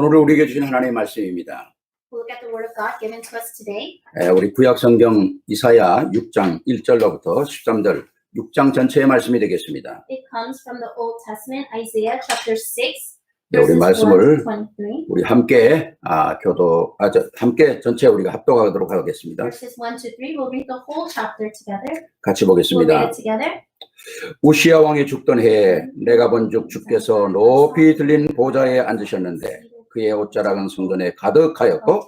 오늘 우리에게 주신 하나님의 말씀입니다. We'll look at the word of God given to us today. 우리 구약 성경 이사야 6장 1절로부터 13절 6장 전체의 말씀이 되겠습니다. It comes from the Old Testament, Isaiah chapter 6, 네, 우리 verses 1 말씀을 to 23. 우리 함께 함께 전체 우리가 합독하도록 하겠습니다. Verses 1 to 3, we'll read the whole chapter together. 같이 We'll read 보겠습니다. it together. 우시야 왕이 죽던 해에 내가 본즉 주께서 높이 들린 보좌에 앉으셨는데 그의 옷자락은 성전에 가득하였고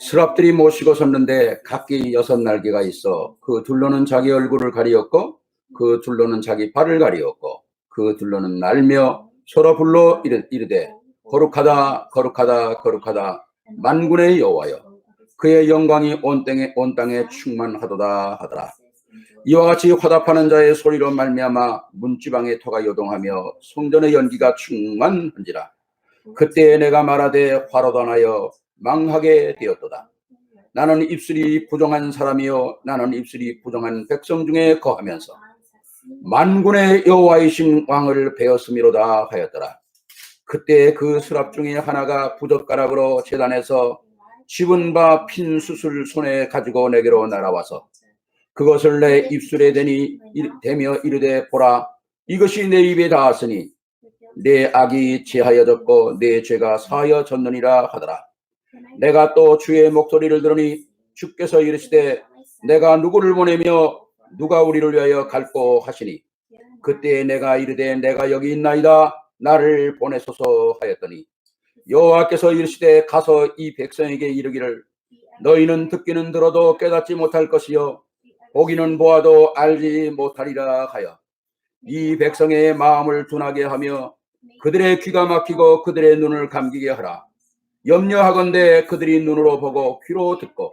스랍들이 모시고 섰는데 각기 6날개가 있어 그 둘로는 자기 얼굴을 가리었고 그 둘로는 자기 발을 가리었고 그 둘로는 날며 서로 불러 이르되 거룩하다 거룩하다 거룩하다 만군의 여호와여 그의 영광이 온 땅에 충만하도다 하더라. 이와 같이 화답하는 자의 소리로 말미암아 문지방의 터가 요동하며 성전의 연기가 충만한지라. 그때 내가 말하되 화로다 나여 망하게 되었도다. 나는 입술이 부정한 사람이요 나는 입술이 부정한 백성 중에 거하면서 만군의 여호와이신 왕을 배웠음이로다 하였더라. 그때 그 스랍 중에 하나가 부젓가락으로 제단에서 집은 바 핀 숯을 손에 가지고 내게로 날아와서 그것을 내 입술에 대며 이르되 보라 이것이 내 입에 닿았으니 내 악이 제하여졌고 내 죄가 사하여졌느니라 하더라. 내가 또 주의 목소리를 들으니 주께서 이르시되 내가 누구를 보내며 누가 우리를 위하여 갈꼬 하시니 그때 내가 이르되 내가 여기 있나이다 나를 보내소서 하였더니 여호와께서 이르시되 가서 이 백성에게 이르기를 너희는 듣기는 들어도 깨닫지 못할 것이요 보기는 보아도 알지 못하리라 하여 이 백성의 마음을 둔하게 하며 그들의 귀가 막히고 그들의 눈을 감기게 하라. 염려하건대 그들이 눈으로 보고 귀로 듣고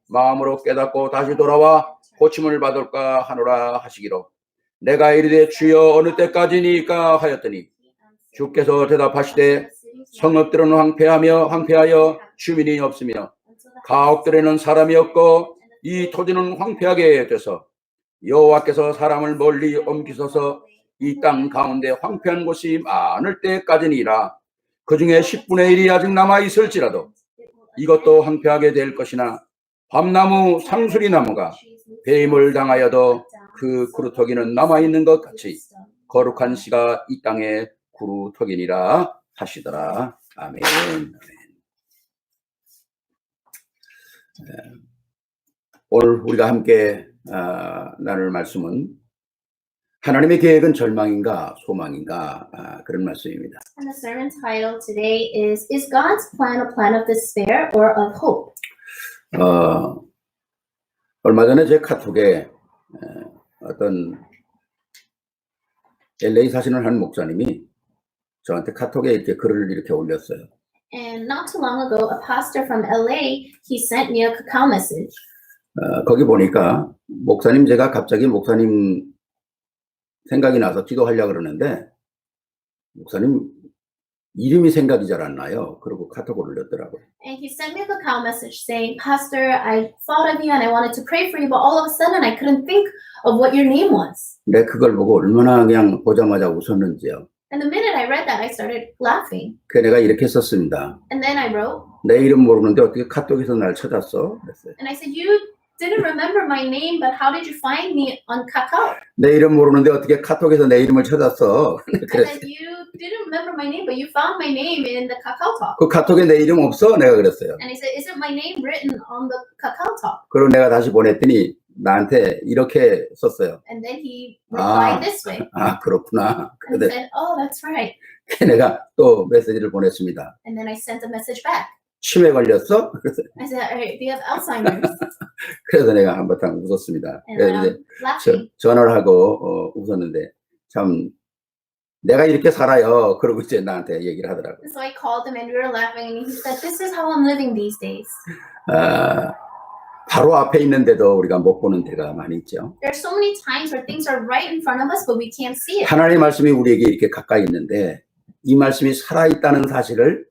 마음으로 깨닫고 다시 돌아와 고침을 받을까 하노라 하시기로 내가 이르되 주여 어느 때까지니까 하였더니 주께서 대답하시되 성읍들은 황폐하여 주민이 없으며 가옥들에는 사람이 없고 이 토지는 황폐하게 돼서 여호와께서 사람을 멀리 옮기셔서 이 땅 가운데 황폐한 곳이 많을 때까지니라. 그 중에 10분의 1이 아직 남아 있을지라도 이것도 황폐하게 될 것이나 밤나무 상수리 나무가 배임을 당하여도 그 구루터기는 남아 있는 것 같이 거룩한 씨가 이 땅에 구루터기니라 하시더라. 아멘. 오늘 우리가 함께 나눌 말씀은 하나님의 계획은 절망인가 소망인가 그런 말씀입니다. And the sermon title today is God's plan a plan of despair or of hope? 얼마 전에 제 카톡에 어떤 LA 사시는 한 목사님이 저한테 카톡에 이렇게 글을 이렇게 올렸어요. And not too long ago, a pastor from LA, he sent me a cacao message. 거기 보니까 제가 갑자기 목사님 생각이 나서 기도하려고 그러는데 목사님 이름이 생각이 잘 안 나요. 그리고 카톡을 올렸더라고요. And he sent me a cacao message saying, Pastor, I thought of you and I wanted to pray for you, but all of a sudden I couldn't think of what your name was. 네, 그걸 보고 얼마나 그냥 보자마자 웃었는지요. And the minute I read that, I started laughing. 그 내가 이렇게 썼습니다. And then I wrote, 내 이름 모르는데 어떻게 카톡에서 날 찾았어? 그랬어요. and I said, you didn't remember my name, but how did you find me on Kakao? 내 이름 모르는데 어떻게 카톡에서 내 이름을 찾았어? I 그랬어요. said, you didn't remember my name, but you found my name in the Kakao Talk. 그 카톡에 내 이름 없어? 내가 그랬어요. And he said, isn't my name written on the Kakao Talk? 그리고 내가 다시 보냈더니 나한테 이렇게 썼어요. And then he replied this way. 그렇구나. And 근데 said, oh, that's right. 내가 또 메시지를 보냈습니다. And then I sent a message back. 치매 걸렸어? I said, hey, do you have Alzheimer's? 그래서 내가 한바탕 웃었습니다. And 그래서 이제 laughing. 전화를 하고 웃었는데 참 내가 이렇게 살아요. 그러고 이제 나한테 얘기를 하더라고요. So I called him and we were laughing and he said, this is how I'm living these days. 바로 앞에 있는데도 우리가 못 보는 데가 많이 있죠. There are so many times where things are right in front of us, but we can't see it. 하나님의 말씀이 우리에게 이렇게 가까이 있는데 이 말씀이 살아있다는 사실을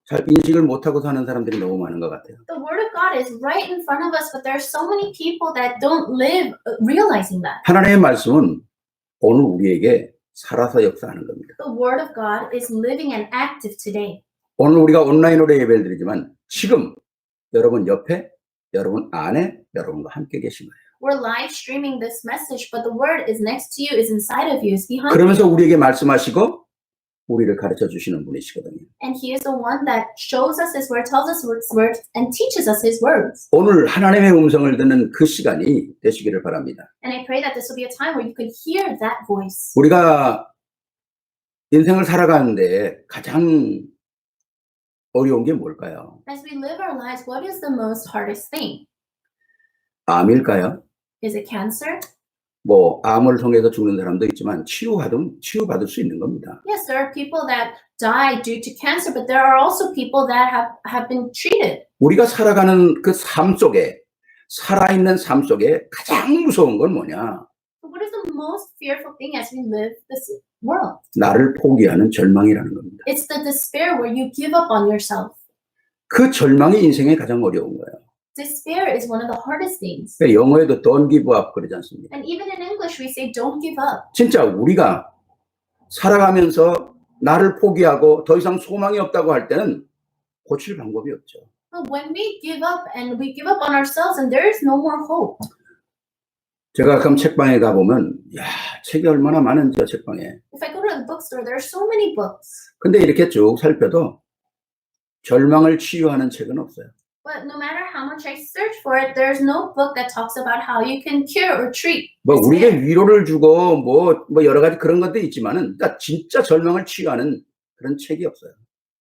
잘 인식을 못하고 사는 사람들이 너무 많은 것 같아요. The word of God is right in front of us, but there are so many people that don't live realizing that. 하나님의 말씀은 오늘 우리에게 살아서 역사하는 겁니다. The word of God is living and active today. 오늘 우리가 온라인으로 예배를 드리지만 지금 여러분 옆에, 여러분 안에, 여러분과 함께 계신 거예요. We're live streaming this message, but the word is next to you, is inside of you, is behind 그러면서 you. 우리에게 말씀하시고 우리를 가르쳐 주시는 분이시거든요. And he is the one that shows us his word, tells us his words, and teaches us his words. 오늘 하나님의 음성을 듣는 그 시간이 되시기를 바랍니다. And I pray that this will be a time where you could hear that voice. 우리가 인생을 살아가는데 가장 어려운 게 뭘까요? As we live our lives, what is the most hardest thing? 암일까요? Is it cancer? 뭐 암을 통해서 죽는 사람도 있지만 치유받을 수 있는 겁니다. Yes, there are people that die due to cancer, but there are also people that have been treated. 우리가 살아가는 그 삶 속에 살아있는 삶 속에 가장 무서운 건 뭐냐? But what is the most fearful thing as we live this world? 나를 포기하는 절망이라는 겁니다. It's the despair where you give up on yourself. 그 절망이 인생에 가장 어려운 거예요. Despair is one of the hardest things. 영어에도 don't give up 그러지 않습니까? And even in English, we say don't give up. 진짜 우리가 살아가면서 나를 포기하고 더 이상 소망이 없다고 할 때는 고칠 방법이 없죠. But when we give up and we give up on ourselves and there is no more hope. 제가 가끔 책방에 가보면 야, 책이 얼마나 많은지 책방에. If I go to the bookstore, there are so many books. 근데 이렇게 쭉 살펴도 절망을 치유하는 책은 없어요. But no matter how much I search for it, there's no book that talks about how you can cure or treat. 뭐 despair. 우리에게 위로를 주고 뭐 여러 가지 그런 것도 있지만은 그러니까 진짜 절망을 치유하는 그런 책이 없어요.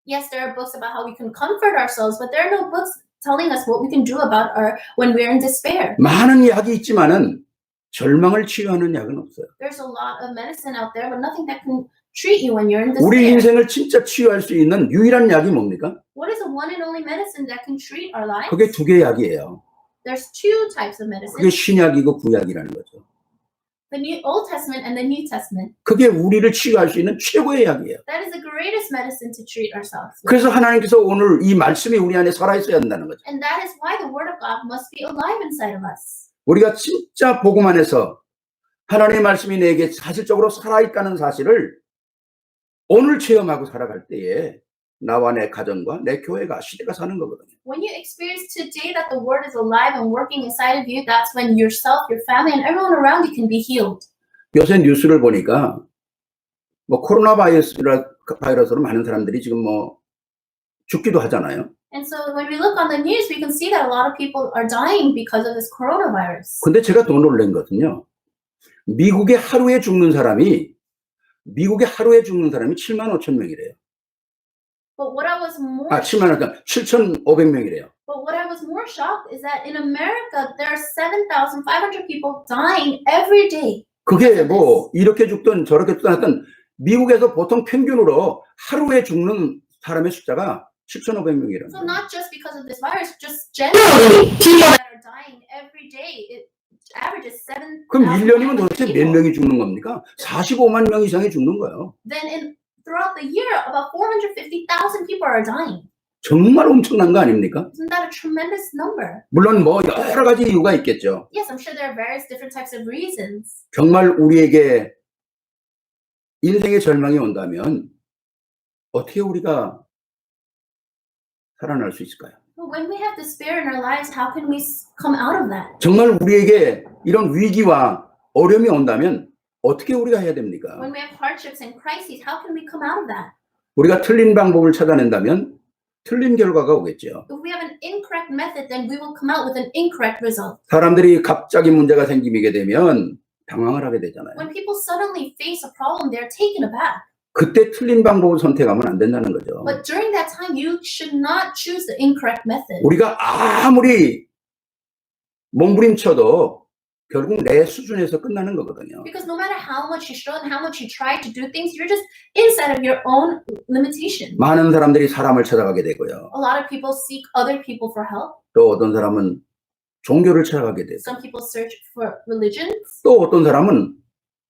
Yes, there are books about how we can comfort ourselves, but there are no books telling us what we can do about when we're in despair. 많은 약이 있지만은 절망을 치유하는 약은 없어요. There's a lot of medicine out there, but nothing that can treat you when you're in 우리 despair. 인생을 진짜 치유할 수 있는 유일한 약이 뭡니까? What is the one and only medicine that can treat our lives? 그게 두 개의 약이에요. There's two types of medicine, 그게 신약이고 구약이라는 거죠. the New Old Testament and the New Testament. 그게 우리를 치유할 수 있는 최고의 약이에요. That is the greatest medicine to treat ourselves with. 그래서 하나님께서 오늘 이 말씀이 우리 안에 살아있어야 한다는 거죠. And that is why the Word of God must be alive inside of us. 우리가 진짜 복음 안에서 하나님의 말씀이 내게 사실적으로 살아있다는 사실을 오늘 체험하고 살아갈 때에 나와 내 가정과 내 교회가 시대가 사는 거거든요. When you experience today that the Word is alive and working inside of you, that's when yourself, your family, and everyone around you can be healed. 요새 뉴스를 보니까 뭐 코로나 바이러스로 많은 사람들이 지금 뭐 죽기도 하잖아요. And so when we look on the news, we can see that a lot of people are dying because of this coronavirus. 근데 제가 더 놀란 것은요. 미국에 하루에 죽는 사람이 7만 5천 명이래요. But what I was more 7,500명이래요. But what I was more shocked is that in America there are 7,500 people dying every day. 그게 뭐 이렇게 죽든 저렇게 죽든 하여튼 미국에서 보통 평균으로 하루에 죽는 사람의 숫자가 7,500명이라는 So 거예요. not just because of this virus, just generally people that are dying every day. It averages 7,000. 그럼 1년이면 도대체 몇 명이 죽는 겁니까? 45만 명 이상이 죽는 거예요. Then throughout the year, about 450,000 people are dying. 정말 엄청난 거 아닙니까? Isn't that a tremendous number? 물론 뭐 여러 가지 이유가 있겠죠. Yes, I'm sure there are various different types of reasons. 정말 우리에게 인생의 절망이 온다면 어떻게 우리가 살아날 수 있을까요? But when we have despair in our lives, how can we come out of that? 정말 우리에게 이런 위기와 어려움이 온다면 어떻게 우리가 해야 됩니까? When we have hardships and crises, how can we come out of that? 우리가 틀린 방법을 찾아낸다면 틀린 결과가 오겠죠. If we have an incorrect method, then we will come out with an incorrect result. 사람들이 갑자기 문제가 생기게 되면 당황을 하게 되잖아요. When people suddenly face a problem, they're taken aback. 그때 틀린 방법을 선택하면 안 된다는 거죠. But during that time, you should not choose the incorrect method. 우리가 아무리 몸부림쳐도 결국 내 수준에서 끝나는 거거든요. Because no matter how much you struggle and how much you try to do things, you're just inside of your own limitation. 많은 사람들이 사람을 찾아가게 되고요. A lot of people seek other people for help. 또 어떤 사람은 종교를 찾아가게 되고 Some people search for religions. 또 어떤 사람은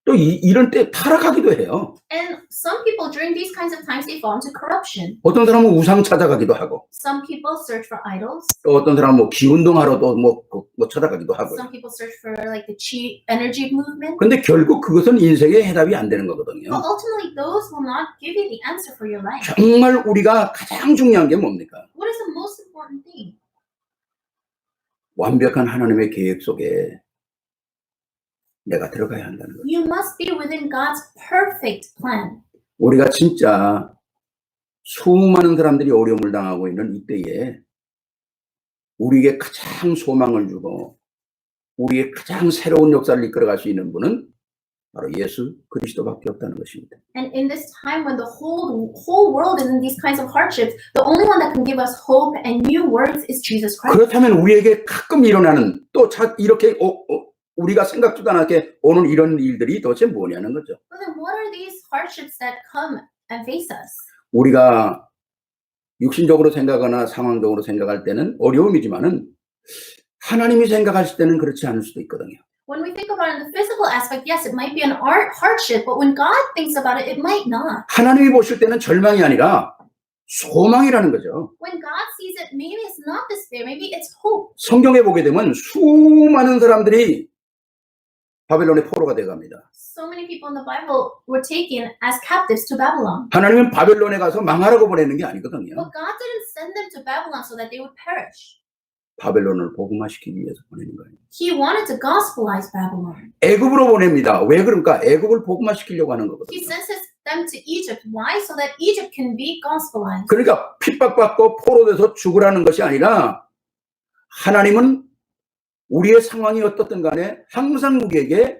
또 이런 때 타락하기도 해요. And some people during these kinds of times they fall into corruption. 어떤 사람은 우상 찾아가기도 하고, Some people search for idols. 또 어떤 사람은 뭐 기운동하러도 뭐 찾아가기도 하고. Some people search for like the chi energy movement. 근데 결국 그것은 인생의 해답이 안 되는 거거든요. But ultimately, those will not give you the answer for your life. 정말 우리가 가장 중요한 게 뭡니까? What is the most important thing? 완벽한 하나님의 계획 속에 내가 들어가야 한다는 거죠. You must be within God's perfect plan. 우리가 진짜 수많은 사람들이 어려움을 당하고 있는 이때에 우리에게 가장 소망을 주고 우리의 가장 새로운 역사를 이끌어갈 수 있는 분은 바로 예수 그리스도밖에 없다는 것입니다. And in this time when the whole world is in these kinds of hardships, the only one that can give us hope and new words is Jesus Christ. 그렇다면 우리에게 가끔 일어나는 또 이렇게 우리가 생각지도 않게 오는 이런 일들이 도대체 뭐냐는 거죠. But then what are these hardships that come and face us? 우리가 육신적으로 생각하거나 상황적으로 생각할 때는 어려움이지만은 하나님이 생각하실 때는 그렇지 않을 수도 있거든요. When we think about it in the physical aspect, yes, it might be an hardship, but when God thinks about it, it might not. 하나님이 보실 때는 절망이 아니라 소망이라는 거죠. When God sees it, maybe it's not despair, maybe it's hope. 성경에 보게 되면 수많은 사람들이 바벨론의 포로가 되어갑니다. So many people in the Bible were taken as captives to Babylon. 하나님은 바벨론에 가서 망하라고 보내는 게 아니거든요. But God didn't send them to Babylon so that they would perish. 바벨론을 복음화시키기 위해서 보내는 거예요. He wanted to gospelize Babylon. 애굽으로 보냅니다. 왜 그럴까? 애굽을 복음화시키려고 하는 거거든요. He sends them to Egypt. Why? So that Egypt can be gospelized. 그러니까 핍박받고 포로돼서 죽으라는 것이 아니라 하나님은 우리의 상황이 어떻든 간에 항상 우리에게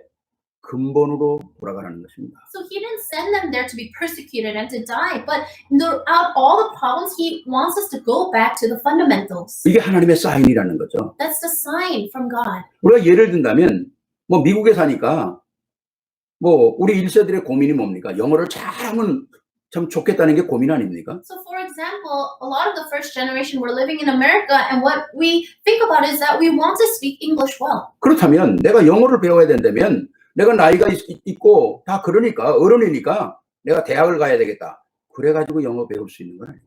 근본으로 돌아가라는 것입니다. So he didn't send them there to be persecuted and to die, but throughout all the problems, he wants us to go back to the fundamentals. 이게 하나님의 사인이라는 거죠. That's the sign from God. 우리가 예를 든다면 뭐 미국에 사니까 뭐 우리 1세들의 고민이 뭡니까? 영어를 잘하면 참 좋겠다는 게 고민 아닙니까? So for example, a lot of the first generation were living in America, and what we think about is that we want to speak English well. 그렇다면 내가 영어를 배워야 된다면 내가 나이가 있고 다 그러니까 어른이니까 내가 대학을 가야 되겠다. 그래가지고 영어 배울 수 있는 건 아니에요.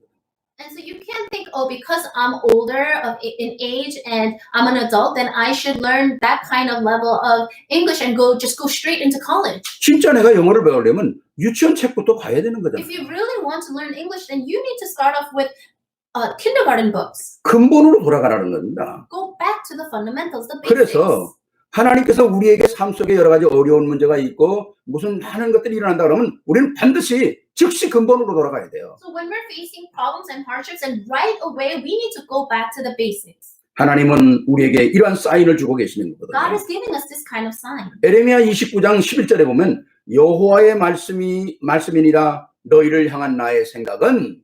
And so you can't think, oh, because I'm older in age and I'm an adult, then I should learn that kind of level of English and just go straight into college. 진짜 내가 영어를 배우려면 유치원 책부터 가야 되는 거잖아요. If you really want to learn English, then you need to start off with kindergarten books. 근본으로 돌아가라는 겁니다. Go back to the fundamentals, the basics. 그래서 하나님께서 우리에게 삶 속에 여러 가지 어려운 문제가 있고 무슨 많은 것들이 일어난다 그러면 우리는 반드시 즉시 근본으로 돌아가야 돼요. So when we're facing problems and hardships, and right away we need to go back to the basics. 하나님은 우리에게 이러한 사인을 주고 계시는 God 거거든요. is giving us this kind of sign. 에레미야 29장 11절에 보면 여호와의 말씀이니라 너희를 향한 나의 생각은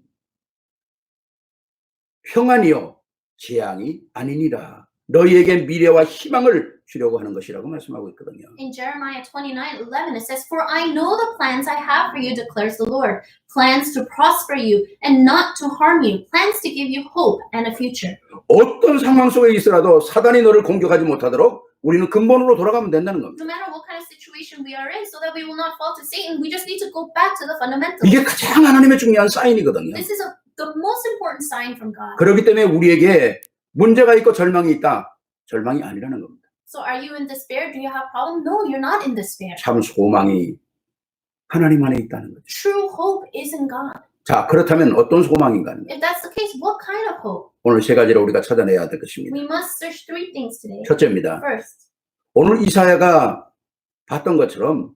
평안이요 재앙이 아니니라. 너희에게 미래와 희망을 주려고 하는 것이라고 말씀하고 있거든요. In Jeremiah 29:11, it says, "For I know the plans I have for you, declares the Lord, plans to prosper you and not to harm you, plans to give you hope and a future." 어떤 상황 속에 있어라도 사단이 너를 공격하지 못하도록 우리는 근본으로 돌아가면 된다는 겁니다. No matter what kind of situation we are in, so that we will not fall to Satan, we just need to go back to the fundamentals. 이게 가장 하나님의 중요한 사인이거든요. This is the most important sign from God. 그렇기 때문에 우리에게 문제가 있고 절망이 있다. 절망이 아니라는 겁니다. So are you in despair? Do you have problem? No, you're not in despair. 참 소망이 하나님 안에 있다는 거죠. True hope is in God. 자, 그렇다면 어떤 소망인가 하는 거예요. If that's the case, what kind of hope? 오늘 세 가지를 우리가 찾아내야 될 것입니다. We must search three things today. 첫째입니다. First, 오늘 이사야가 봤던 것처럼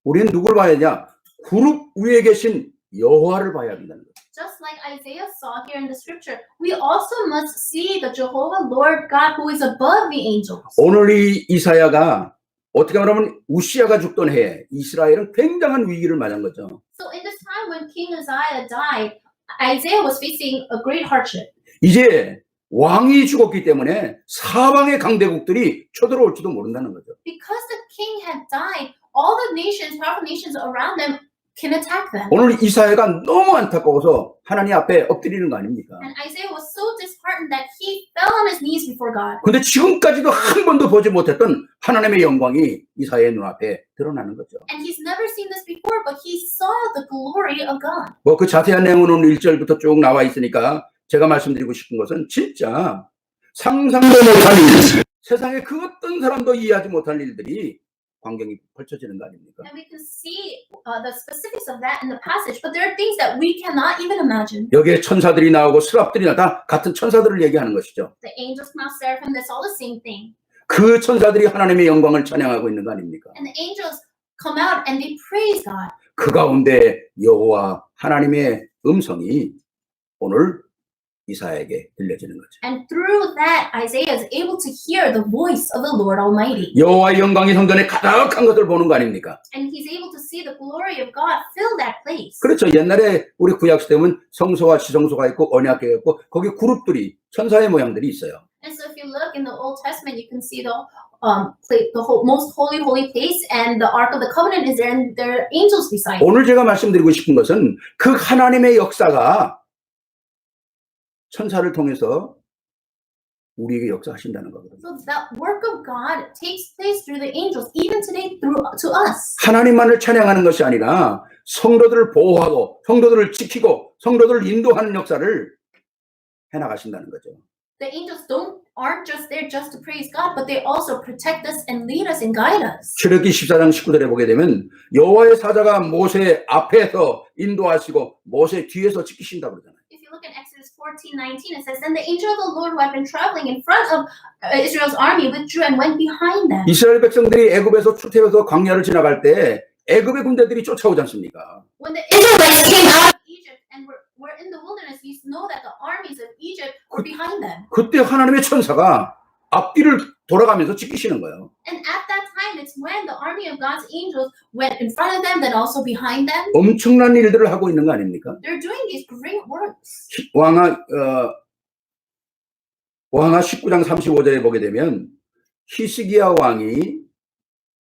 우리는 누굴 봐야 되냐? 그룹 위에 계신 여호와를 봐야 된다는 거예요. just like Isaiah saw here in the scripture, we also must see the Jehovah Lord God who is above the angels. 오늘 이 이사야가 어떻게 말하면 우시아가 죽던 해에 이스라엘은 굉장한 위기를 맞은 거죠. So in this time when King Uzziah died, Isaiah was facing a great hardship. 이제 왕이 죽었기 때문에 사방의 강대국들이 쳐들어올지도 모른다는 거죠. Because the king had died, all the nations, powerful nations around them can attack them. 오늘 이사야가 너무 안타까워서 하나님 앞에 엎드리는 거 아닙니까? And Isaiah was so disheartened important that he fell on his knees before God. 근데 지금까지도 한 번도 보지 못했던 하나님의 영광이 이사야의 눈앞에 드러나는 거죠. And he's never seen this before, but he saw the glory of God. 뭐 그 자세한 내용은 오늘 1절부터 쭉 나와 있으니까 제가 말씀드리고 싶은 것은 진짜 상상도 못한 일, 세상에 그 어떤 사람도 이해하지 못할 일들이 광경이 펼쳐지는 거 아닙니까? And we can see the specifics of that in the passage, but there are things that we cannot even imagine. 여기에 천사들이 나오고 스랍들이 다 같은 천사들을 얘기하는 것이죠. The angels, Mount Seraphim, that's all the same thing. 그 천사들이 하나님의 영광을 찬양하고 있는 거 아닙니까? And the angels come out and they praise God. 그 가운데 여호와 하나님의 음성이 오늘 이사야에게 들려지는 거죠. And through that, Isaiah is able to hear the voice of the Lord Almighty. 여호와의 영광이 성전에 가득한 것을 보는 거 아닙니까? And he's able to see the glory of God fill that place. 그렇죠. 옛날에 우리 구약 시대 보면 성소와 지성소가 있고 언약궤가 있고 거기 그룹들이 천사의 모양들이 있어요. And so if you look in the Old Testament, you can see the most holy place, and the Ark of the Covenant is there, and there are angels beside it. 오늘 제가 말씀드리고 싶은 것은 그 하나님의 역사가 천사를 통해서 우리에게 역사하신다는 거거든요. So that work of God takes place through the angels, even today to us. 하나님만을 찬양하는 것이 아니라 성도들을 보호하고 성도들을 지키고 성도들을 인도하는 역사를 해나가신다는 거죠. The angels aren't just there just to praise God, but they also protect us and lead us and guide us. 출애굽기 14장 19절에 보게 되면 여호와의 사자가 모세 앞에서 인도하시고 모세 뒤에서 지키신다고 그러잖아요. If you look at Exodus 14:19, it says, "Then the angel of the Lord who had been traveling in front of Israel's army withdrew and went behind them." 이스라엘 백성들이 애굽에서 출퇴해서 광야를 지나갈 때 애굽의 군대들이 쫓아오지 않습니까? When the Israelites came out of Egypt and were in the wilderness, you know that the armies of Egypt were behind them. 그때 하나님의 천사가 앞뒤를 돌아가면서 지키시는 거예요. And at that time, it's when the army of God's angels went in front of them, then also behind them. 엄청난 일들을 하고 있는 거 아닙니까? They're doing these great works. 왕하 19장 35절에 보게 되면 히스기야 왕이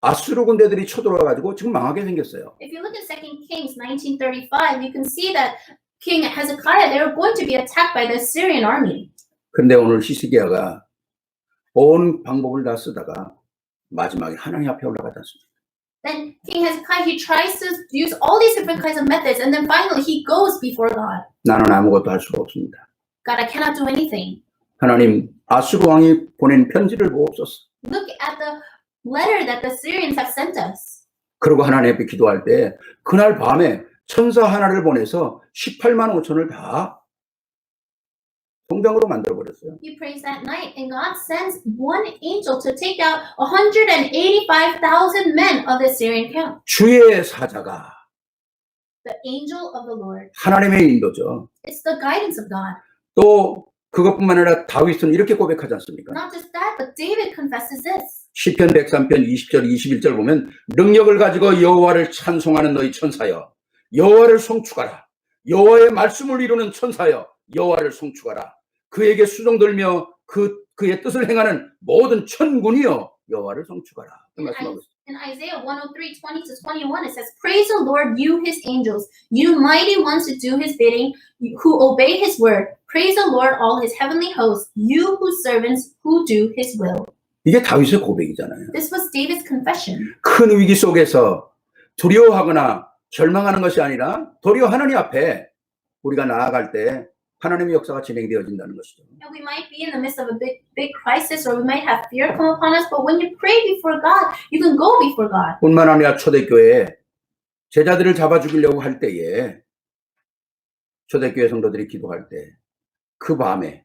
아수르 군대들이 쳐들어와 가지고 지금 망하게 생겼어요. If you look at 2 Kings 19:35, you can see that King Hezekiah, they were going to be attacked by the Syrian army. 그런데 오늘 히스기야가 온 방법을 다 쓰다가 마지막에 하나님 앞에 올라가지 않습니다. Then King Hezekiah, he tries to use all these different kinds of methods, and then finally he goes before God. 나는 아무것도 할 수가 없습니다. God, I cannot do anything. 하나님, 아수르 왕이 보낸 편지를 보옵소서. Look at the letter that the Syrians have sent us. 그리고 하나님 앞에 기도할 때 그날 밤에 천사 하나를 보내서 18만 5천을 다 동병으로 만들어버렸어요. He prays that night, and God sends one angel to take out 185,000 men of the Syrian camp. 주의 사자가 The angel of the Lord. 하나님의 인도죠. It's the guidance of God. 또 그것뿐만 아니라 다윗은 이렇게 고백하지 않습니까? Not just that, but David confesses this. 시편 103편 20절 21절 보면 능력을 가지고 여호와를 찬송하는 너희 천사여 여호와를 송축하라. 여호와의 말씀을 이루는 천사여 여호와를 송축하라. 그에게 수종 들며 그의 뜻을 행하는 모든 천군이여 여호와를 송축하라. 그 말씀하고 있습니다. In Isaiah 103:20-21, it says, "Praise the Lord, you his angels, you mighty ones who do his bidding, who obey his word. Praise the Lord, all his heavenly hosts, you whose servants who do his will." 이게 다윗의 고백이잖아요. This was David's confession. 큰 위기 속에서 두려워하거나 절망하는 것이 아니라 도리어 하나님 앞에 우리가 나아갈 때 하나님의 역사가 진행되어진다는 것이죠. And we might be in the midst of a big crisis, or we might have fear come upon us, but when you pray before God, you can go before God. 뿐만 아니라 초대교회에 제자들을 잡아 죽이려고 할 때에 초대교회 성도들이 기도할 때 그 밤에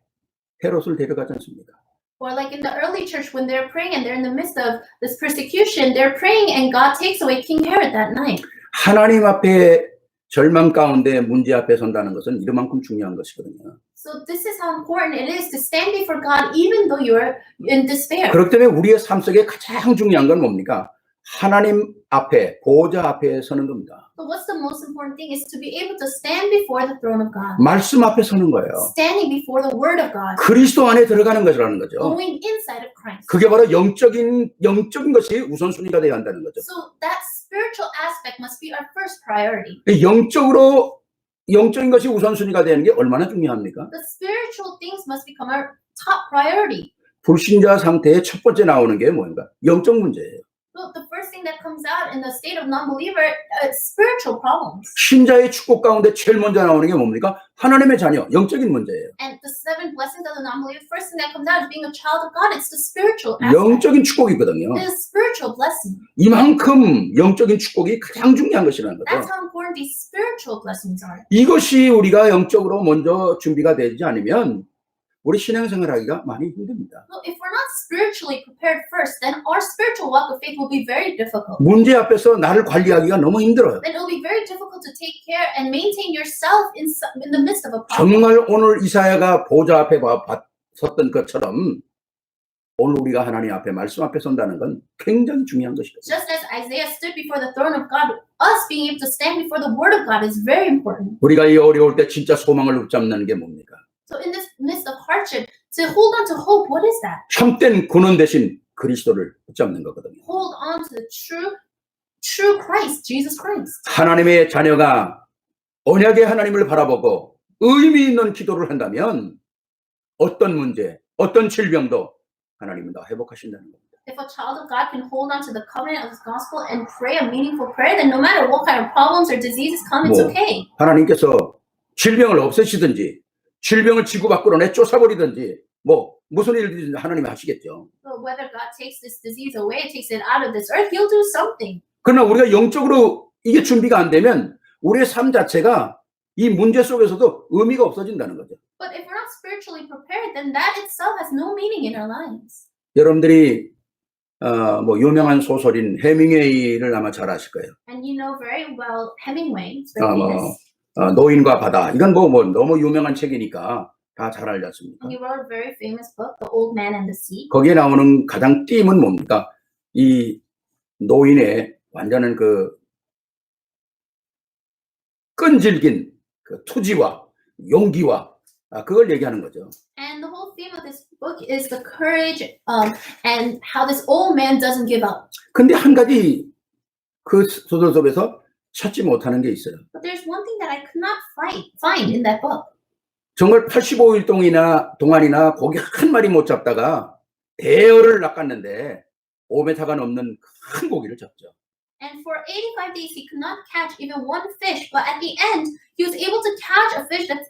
헤롯을 데려가지 않습니까? Or like in the early church, when they're praying and they're in the midst of this persecution, they're praying and God takes away King Herod that night. 하나님 앞에 절망 가운데 문제 앞에 선다는 것은 이만큼 중요한 것이거든요. So this is how important it is to stand before God even though you're in despair. 그렇기 때문에 우리의 삶 속에 가장 중요한 건 뭡니까? 하나님 앞에, 보호자 앞에 서는 겁니다. But what's the most important thing is to be able to stand before the throne of God. 말씀 앞에 서는 거예요. Standing before the word of God. 그리스도 안에 들어가는 것이라는 거죠. Going inside of Christ. 그게 바로 영적인 것이 우선순위가 되어야 한다는 거죠. So that spiritual aspect must be our first priority. 영적으로 영적인 것이 우선순위가 되는 게 얼마나 중요합니까? The spiritual things must become our top priority. 불신자 상태의 첫 번째 나오는 게 뭔가? 영적 문제예요. Look, the first thing that comes out in the state of non-believer is spiritual problems. 신자의 축복 가운데 제일 먼저 나오는 게 뭡니까? 하나님의 자녀, 영적인 문제예요. And the seven blessings of the non-believer, first thing that comes out is being a child of God. It's the spiritual aspect. 영적인 축복이거든요. It is spiritual blessing. 이만큼 영적인 축복이 가장 중요한 것이라는 That's 거죠. how important these spiritual blessings are. 이것이 우리가 영적으로 먼저 준비가 되지 않으면 우리 신앙생활하기가 많이 힘듭니다. Well, if we're not spiritually prepared first, then our spiritual walk of faith will be very difficult. 문제 앞에서 나를 관리하기가 너무 힘들어요. Then it will be very difficult to take care and maintain yourself in the midst of a problem. 정말 오늘 이사야가 보좌 앞에 섰던 것처럼 오늘 우리가 하나님 앞에 말씀 앞에 선다는 건 굉장히 중요한 것이거든요. Just as Isaiah stood before the throne of God, us being able to stand before the word of God is very important. 우리가 이 어려울 때 진짜 소망을 붙잡는 게 뭡니까? So in this midst of hardship, to hold on to hope, what is that? 참된 근원 대신 그리스도를 붙잡는 거거든요. Hold on to the true Christ, Jesus Christ. 하나님의 자녀가 언약의 하나님을 바라보고 의미 있는 기도를 한다면 어떤 문제, 어떤 질병도 하나님은 다 회복하신다는 겁니다. If a child of God can hold on to the covenant of His gospel and pray a meaningful prayer, then no matter what kind of problems or diseases come, it's okay. 하나님께서 질병을 없애시든지 질병을 지구 밖으로 내쫓아버리든지 무슨 일이든지 하나님이 하시겠죠. So whether God takes this disease away, takes it out of this earth, He'll do something. 그러나 우리가 영적으로 이게 준비가 안 되면 우리의 삶 자체가 이 문제 속에서도 의미가 없어진다는 거죠. But if we're not spiritually prepared, then that itself has no meaning in our lives. 여러분들이 유명한 소설인 해밍웨이를 아마 잘 아실 거예요. And you know very well Hemingway. It's very famous. 노인과 바다. 이건 너무 유명한 책이니까 다 잘 알지 않습니까? And he wrote a very famous book, The Old Man and the Sea. 거기에 나오는 가장 띠임은 뭡니까? 이 노인의 완전한 그 끈질긴 그 투지와 용기와 그걸 얘기하는 거죠. And the whole theme of this book is the courage and how this old man doesn't give up. 근데 한 가지 그 소설 속에서 찾지 못하는 게 있어요. But there's one thing that I could not find in that book. 정말 85일 동안이나 고기 한 마리 못 잡다가 대어를 낚았는데 5m가 넘는 큰 고기를 잡죠. And for 85 days he could not catch even one fish, but at the end he was able to catch a fish that's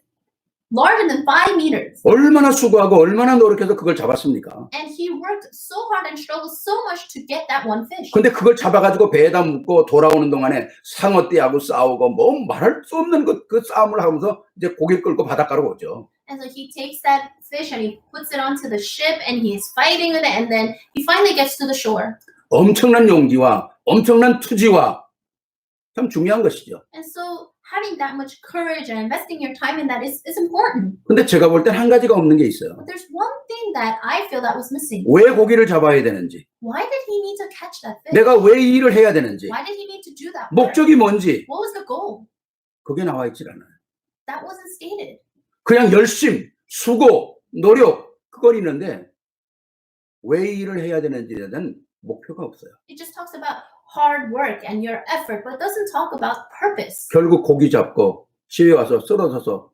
larger than 5 meters. 얼마나 수고하고 얼마나 노력해서 그걸 잡았습니까? And he worked so hard and struggled so much to get that one fish. 근데 그걸 잡아가지고 배에다 묻고 돌아오는 동안에 상어떼하고 싸우고 말할 수 없는 그 싸움을 하면서 이제 고기를 끌고 바닷가로 오죠. And so he takes that fish and he puts it onto the ship and he's fighting with it, and then he finally gets to the shore. 엄청난 용기와 엄청난 투지와 참 중요한 것이죠. And so having that much courage and investing your time in that is important. 근데 제가 볼 땐 한 가지가 없는 게 있어요. But there's one thing that I feel that was missing. 왜 고기를 잡아야 되는지, Why did he need to catch that fish? 내가 왜 이 일을 해야 되는지, Why did he need to do that? work? 목적이 뭔지 What was the goal? 그게 나와 있질 않아요. That wasn't stated. 그냥 열심, 수고, 노력 그건 있는데 왜 이 일을 해야 되는지에 대한 목표가 없어요. It just talks about hard work and your effort, but it doesn't talk about purpose. 결국 고기 잡고 집에 와서 쓰러져서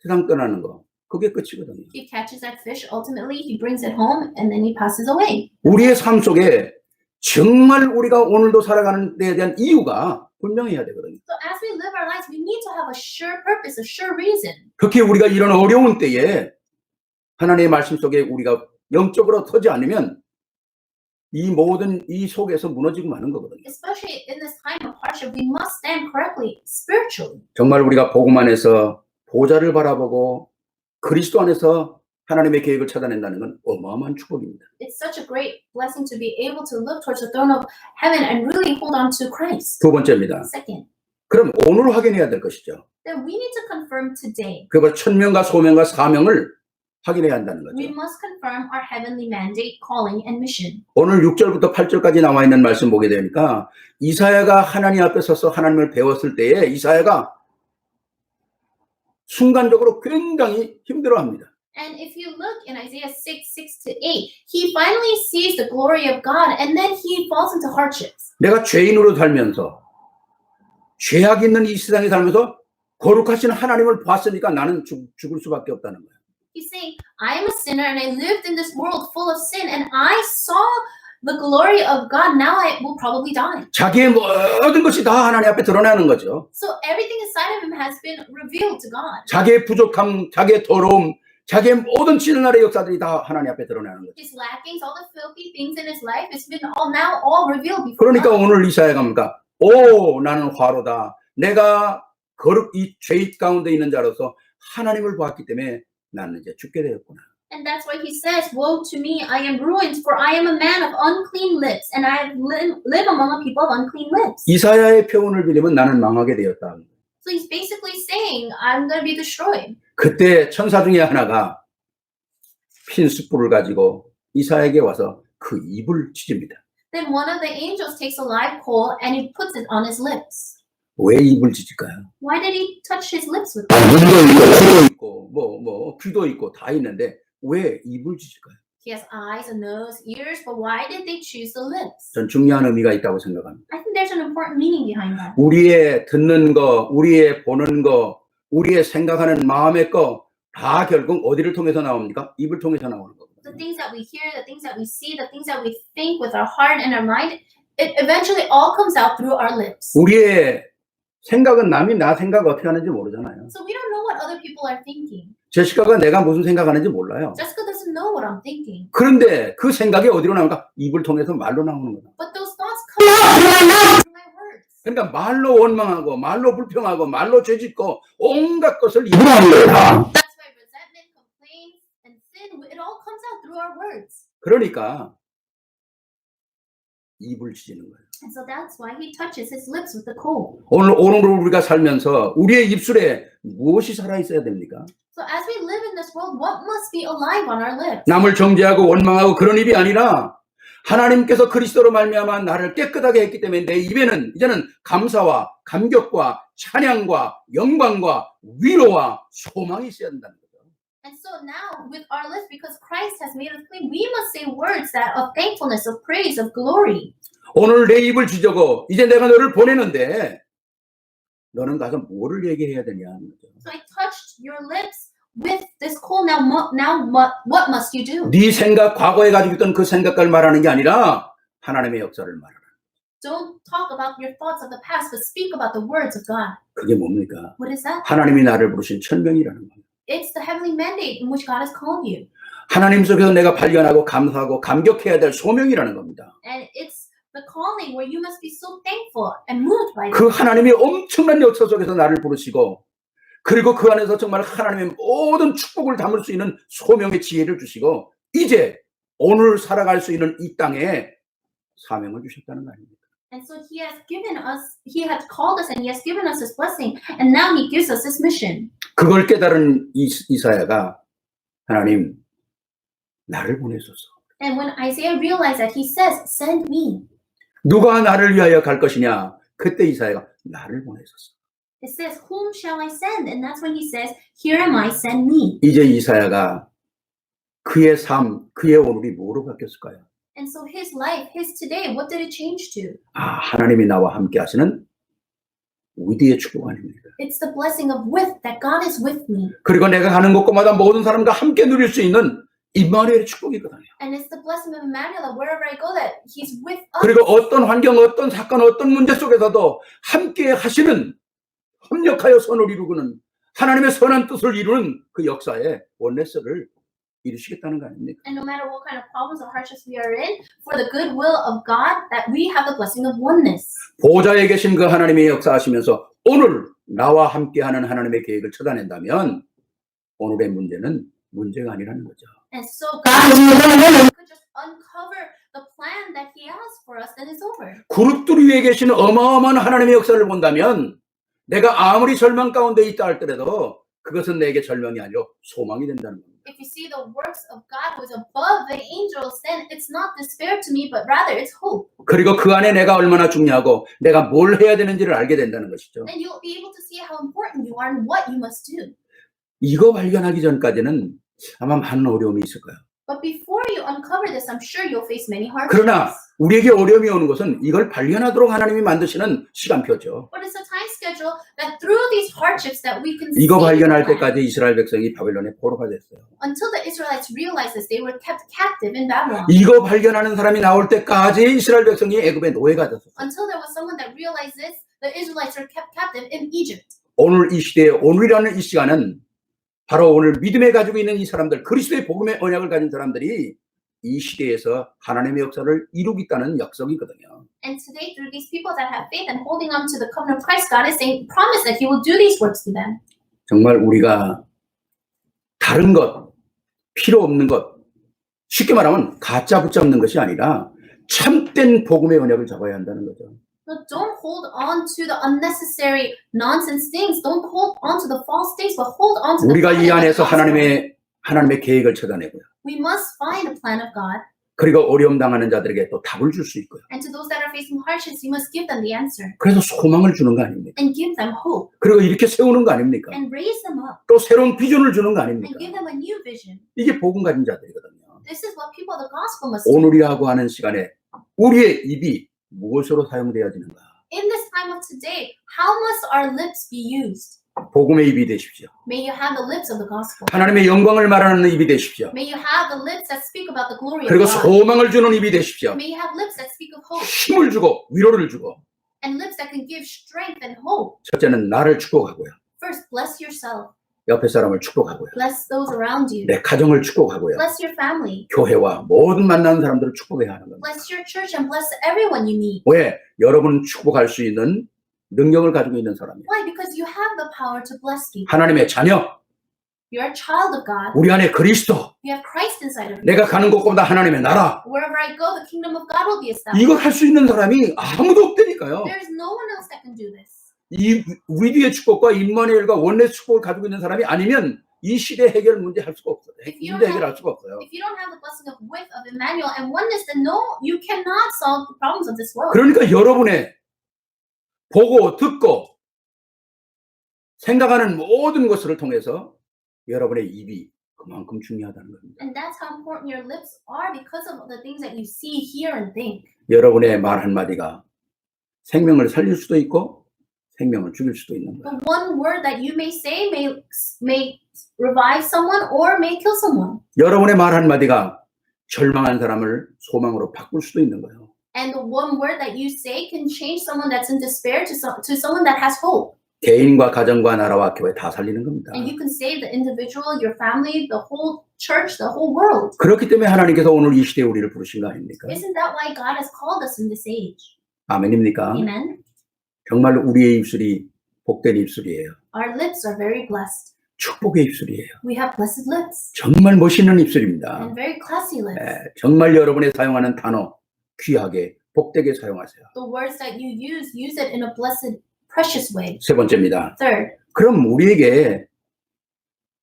세상 떠나는 거 그게 끝이거든요. He catches that fish, ultimately he brings it home, and then he passes away. 우리의 삶 속에 정말 우리가 오늘도 살아가는 데에 대한 이유가 분명해야 되거든요. So as we live our lives, we need to have a sure purpose, a sure reason. 특히 우리가 이런 어려운 때에 하나님의 말씀 속에 우리가 영적으로 서지 않으면 이 모든 이 속에서 무너지고 마는 거거든요. Especially in this time of hardship, we must stand correctly spiritually. 정말 우리가 복음 안에서 보좌를 바라보고 그리스도 안에서 하나님의 계획을 찾아낸다는 건 어마어마한 축복입니다. It's such a great blessing to be able to look towards the throne of heaven and really hold on to Christ. 두 번째입니다. Second, 그럼 오늘 확인해야 될 것이죠. then we need to confirm today. 그 천명과 소명과 사명을 확인해야 한다는 We 거죠. must confirm our heavenly mandate, calling, and mission. 오늘 6절부터 8절까지 나와 있는 말씀 보게 되니까 이사야가 하나님 앞에 서서 하나님을 배웠을 때에 이사야가 순간적으로 굉장히 힘들어합니다. And if you look in Isaiah 6:6-8, he finally sees the glory of God, and then he falls into hardships. 내가 죄인으로 살면서 죄악 있는 이 세상에 살면서 거룩하신 하나님을 봤으니까 나는 죽을 수밖에 없다는 거예요. He's saying, I am a sinner and I lived in this world full of sin and I saw the glory of God. Now I will probably die. 자기의 모든 것이 다 하나님 앞에 드러나는 거죠. So everything inside of him has been revealed to God. 자기의 부족함, 자기의 더러움, 자기의 모든 지난날의 역사들이 다 하나님 앞에 드러나는 거죠. His lackings, all the filthy things in his life, it's been all revealed before 그러니까 God. 오늘 이사야가 뭡니까? 오, 나는 화로다. 내가 이 죄 가운데 있는 자로서 하나님을 보았기 때문에 나는 이제 죽게 되었구나. And that's why he says, woe to me, I am ruined, for I am a man of unclean lips, and I live among a people of unclean lips. 이사야의 표현을 빌리면 나는 망하게 되었다. So he's basically saying, I'm going to be destroyed. 그때 천사 중에 하나가 핀 숯불을 가지고 이사야에게 와서 그 입을 찢습니다. Then one of the angels takes a live coal and he puts it on his lips. 왜 입을 찢을까요? Why did he touch his lips with 눈도 있고, 코도 있고, 귀도 있고 다 있는데 왜 입을 찢을까요? He has eyes, a nose, ears, but why did they choose the lips? 전 중요한 의미가 있다고 생각합니다. I think there's an important meaning behind that. 우리의 듣는 거, 우리의 보는 거, 우리의 생각하는 마음의 거 다 결국 어디를 통해서 나옵니까? 입을 통해서 나오는 겁니다. The things that we hear, the things that we see, the things that we think with our heart and our mind, it eventually all comes out through our lips. 우리의 생각은 남이 나 생각 어떻게 하는지 모르잖아요. So we don't know what other people are thinking. 제시카가 내가 무슨 생각하는지 몰라요. Jessica doesn't know what I'm thinking. 그런데 그 생각이 어디로 나오는가? 입을 통해서 말로 나오는 거다. But those thoughts come out through my words. 그러니까 말로 원망하고 말로 불평하고 말로 죄짓고 온갖 것을 입으로 하는 거다. That's why resentment, complaints, and sin, it all comes out through our words. 그러니까 입을 찢는 거예요. And so that's why he touches his lips with the coal. 오늘 우리가 살면서 우리의 입술에 무엇이 살아 있어야 됩니까? So as we live in this world, what must be alive on our lips? 남을 정죄하고 원망하고 그런 입이 아니라 하나님께서 그리스도로 말미암아 나를 깨끗하게 했기 때문에 내 입에는 이제는 감사와 감격과 찬양과 영광과 위로와 소망이 있어야 된다는 거죠. And so now with our lips, because Christ has made us clean, we must say words that of thankfulness, of praise, of glory. 오늘 내 입을 쥐저고 이제 내가 너를 보내는데 너는 가서 뭐를 얘기해야 되냐 하는 거죠. So I touched your lips with this coal. Now what must you do? 네 생각, 과거에 가지고 있던 그 생각을 말하는 게 아니라 하나님의 역사를 말하라. Don't talk about your thoughts of the past, but speak about the words of God. 그게 뭡니까? What is that? 하나님이 나를 부르신 천명이라는 거예요. It's the heavenly mandate in which God has called you. 하나님 속에서 내가 발견하고 감사하고 감격해야 될 소명이라는 겁니다. And it's the calling where you must be so thankful and moved by 그 it. 하나님이 엄청난 역사 속에서 나를 부르시고 그리고 그 안에서 정말 하나님의 모든 축복을 담을 수 있는 소명의 지혜를 주시고 이제 오늘 살아갈 수 있는 이 땅에 사명을 주셨다는 거 아닙니까? And so he has called us and he has given us this blessing. And now he gives us this mission. 그걸 깨달은 이사야가 하나님 나를 보내소서. And when Isaiah realized that, he says, send me. 누가 나를 위하여 갈 것이냐? 그때 이사야가 나를 보내소서. It says, whom shall I send? And that's when he says, here am I, send me. 이제 이사야가 그의 삶, 그의 오늘이 뭐로 바뀌었을까요? And so his life, his today, what did it change to? 아, 하나님이 나와 함께 하시는 위대의 축복 아닙니까? It's the blessing of with, that God is with me. 그리고 내가 가는 곳곳마다 모든 사람과 함께 누릴 수 있는 임마누엘의 축복이거든요. And it's the blessing of Emmanuel that wherever I go, that he's with us. 그리고 어떤 환경, 어떤 사건, 어떤 문제 속에서도 함께 하시는 협력하여 선을 이루고는 하나님의 선한 뜻을 이루는 그 역사의 원내스를 이루시겠다는 거 아닙니까? And no matter what kind of problems or hardships we are in, for the good will of God, that we have the blessing of oneness. 보좌에 계신 그 하나님의 역사하시면서 오늘 나와 함께하는 하나님의 계획을 찾아낸다면 오늘의 문제는 문제가 아니라는 거죠. And so God could just uncover the plan that he has for us, then it's over. 그룹들 위에 계신 어마어마한 하나님의 역사를 본다면 내가 아무리 절망 가운데 있다 할지라도 그것은 내게 절망이 아니라 소망이 된다는 겁니다. If you see the works of God who is above the angels, then it's not despair to me, but rather it's hope. 그리고 그 안에 내가 얼마나 중요하고 내가 뭘 해야 되는지를 알게 된다는 것이죠. Then you'll be able to see how important you are and what you must do. 이거 발견하기 전까지는 아마 많은 어려움이 있을 거예요. But before you uncover this, I'm sure you'll face many 그러나 hardships. 우리에게 어려움이 오는 것은 이걸 발견하도록 하나님이 만드시는 시간표죠. But it's a time schedule schedule, that through these hardships that we can see 이거 발견할 the plan. 때까지 이스라엘 백성이 바벨론의 포로가 됐어요. Until the Israelites realized this, they were kept captive in Babylon. 이거 발견하는 사람이 나올 때까지 이스라엘 백성이 애굽의 노예가 됐었어요. Until there was someone that realized this, the Israelites were kept captive in Egypt. 오늘 이 시대에 오늘이라는 이 시간은 바로 오늘 믿음에 가지고 있는 이 사람들, 그리스도의 복음의 언약을 가진 사람들이 이 시대에서 하나님의 역사를 이루겠다는 약속이거든요. And today, through these people that have faith and holding on to the covenant of Christ, God is saying, promise that He will do these works to them. 정말 우리가 다른 것, 필요 없는 것, 쉽게 말하면 가짜 붙잡는 것이 아니라 참된 복음의 언약을 잡아야 한다는 거죠. But don't hold on to the unnecessary nonsense things. Don't hold on to the false things, but hold on to the 우리가 이 plan of 안에서 God. 하나님의 계획을 찾아내고요. We must find a plan of God. 그리고 어려움 당하는 자들에게 또 답을 줄 수 있고요. And to those that are facing hardships, you must give them the answer 그래서 소망을 주는 거 아닙니까? and give them hope 그리고 이렇게 세우는 거 아닙니까? and raise them up 또 새로운 비전을 주는 거 아닙니까? and give them a new vision. 이게 복음 가진 자들이거든요. This is what people of the gospel must do. 오늘이라고 하는 시간에 우리의 입이 무엇으로 사용되어지는가? In this time of today, how must our lips be used? 복음의 입이 되십시오. May you have the lips of the gospel. 하나님의 영광을 말하는 입이 되십시오. May you have the lips that speak about the glory of 그리고 God. 소망을 주는 입이 되십시오. May you have lips that speak of hope 힘을 주고 위로를 주고. and lips that can give strength and hope. 첫째는 나를 축복하고요. First, bless yourself. 옆에 사람을 축복하고요. Bless those around you. 내 가정을 축복하고요. Bless your family. 교회와 모든 만나는 사람들을 축복해야 하는 겁니다. Bless your church and bless everyone you meet. 왜? 여러분 축복할 수 있는 능력을 가지고 있는 사람이에요. Why? Because you have the power to bless people. 하나님의 자녀, You're a child of God. 우리 안에 그리스도, You have Christ inside of you. 내가 가는 곳마다 하나님의 나라. Wherever I go, the kingdom of God will be established. 이걸 할 수 있는 사람이 아무도 없다니까요. There is no one else that can do this. 이 위기의 축복과 임마누엘과 원내 축복을 가지고 있는 사람이 아니면 이 시대 해결 문제 할 수가 없어요. 문제 해결할 수가 없어요. If you don't have the blessing of width of Emmanuel and oneness, then no, you cannot solve the problems of this world. 그러니까 여러분의 보고 듣고 생각하는 모든 것을 통해서 여러분의 입이 그만큼 중요하다는 겁니다. And that's how important your lips are because of the things that you see, hear, and think. 여러분의 말 한마디가 생명을 살릴 수도 있고 생명을 죽일 수도 있는 거예요. The one word that you may say may revive someone or may kill someone. 여러분의 말 한마디가 절망한 사람을 소망으로 바꿀 수도 있는 거예요. And the one word that you say can change someone that's in despair to someone that has hope. 개인과 가정과 나라와 교회 다 살리는 겁니다. And you can save the individual, your family, the whole church, the whole world. 그렇기 때문에 하나님께서 오늘 이 시대에 우리를 부르신 거 아닙니까? Isn't that why God has called us in this age? 아멘입니까? Amen. 정말 우리의 입술이 복된 입술이에요. Our lips are very blessed. 축복의 입술이에요. We have blessed lips 정말 멋있는 입술입니다. and very classy lips. 정말 여러분의 사용하는 단어 귀하게 복되게 사용하세요. The words that you use it in a blessed, precious way. 세 번째입니다. Third, 그럼 우리에게